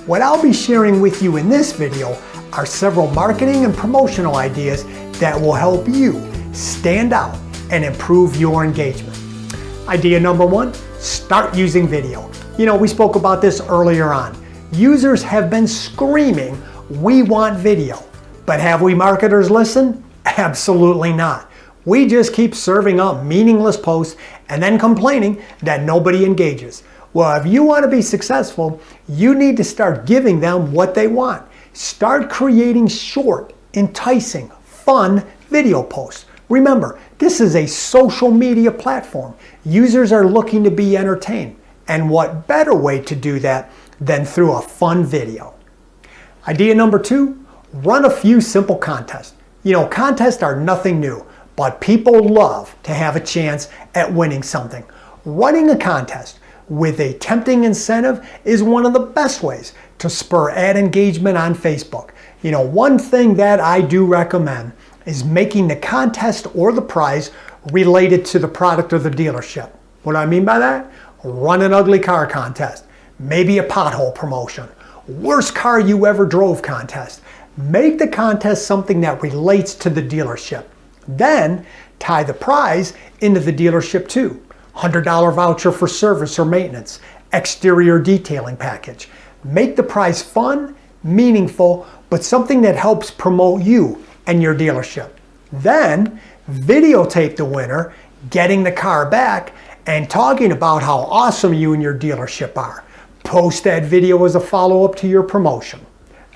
What I'll be sharing with you in this video are several marketing and promotional ideas that will help you stand out and improve your engagement. Idea number one, start using video. We spoke about this earlier on. Users have been screaming, we want video. But have we marketers listened? Absolutely not. We just keep serving up meaningless posts and then complaining that nobody engages. Well, if you want to be successful, you need to start giving them what they want. Start creating short, enticing, fun video posts. Remember, this is a social media platform. Users are looking to be entertained. And what better way to do that than through a fun video? Idea number two, run a few simple contests. Contests are nothing new, but people love to have a chance at winning something. Running a contest with a tempting incentive is one of the best ways to spur ad engagement on Facebook. One thing that I do recommend is making the contest or the prize related to the product or the dealership. What do I mean by that? Run an ugly car contest, maybe a pothole promotion, worst car you ever drove contest. Make the contest something that relates to the dealership. Then tie the prize into the dealership too. $100 voucher for service or maintenance, exterior detailing package. Make the prize fun, meaningful, but something that helps promote you and your dealership. Then videotape the winner getting the car back and talking about how awesome you and your dealership are. Post that video as a follow-up to your promotion.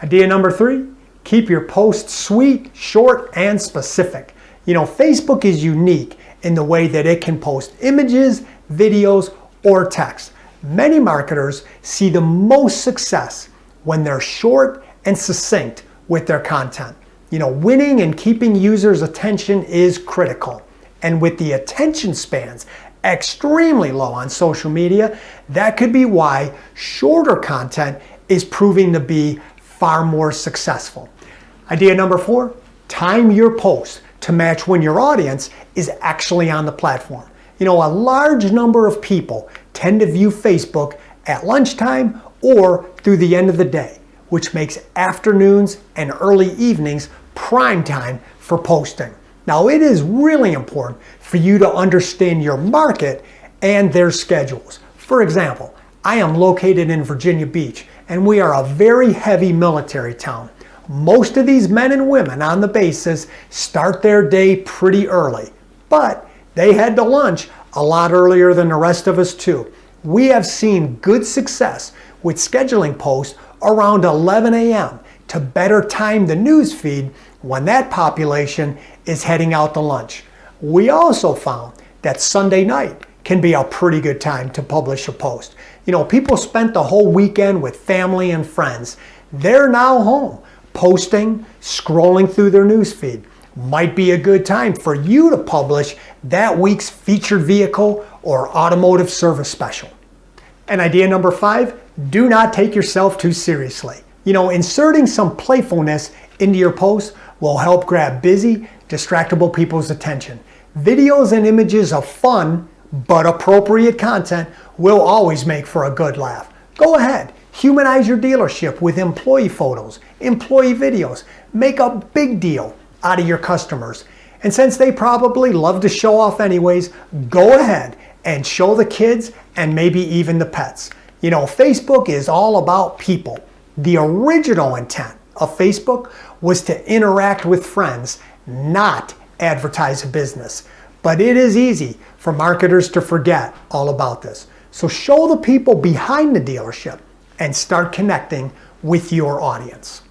Idea number three, keep your posts sweet, short, and specific. Facebook is unique in the way that it can post images, videos, or text. Many marketers see the most success when they're short and succinct with their content. Winning and keeping users' attention is critical. And with the attention spans extremely low on social media, that could be why shorter content is proving to be far more successful. Idea number four, time your posts to match when your audience is actually on the platform. A large number of people tend to view Facebook at lunchtime or through the end of the day, which makes afternoons and early evenings prime time for posting. Now, it is really important for you to understand your market and their schedules. For example, I am located in Virginia Beach, and we are a very heavy military town. Most of these men and women on the bases start their day pretty early, but they head to lunch a lot earlier than the rest of us too. We have seen good success with scheduling posts around 11 a.m. to better time the news feed when that population is heading out to lunch. We also found that Sunday night can be a pretty good time to publish a post. People spent the whole weekend with family and friends. They're now home, posting, scrolling through their news feed. Might be a good time for you to publish that week's featured vehicle or automotive service special. And idea number five, do not take yourself too seriously. Inserting some playfulness into your posts will help grab busy, distractible people's attention. Videos and images of fun but appropriate content will always make for a good laugh. Go ahead, humanize your dealership with employee photos, employee videos. Make a big deal out of your customers. And since they probably love to show off anyways, go ahead and show the kids and maybe even the pets. Facebook is all about people. The original intent of Facebook was to interact with friends, not advertise a business. But it is easy for marketers to forget all about this. So show the people behind the dealership and start connecting with your audience.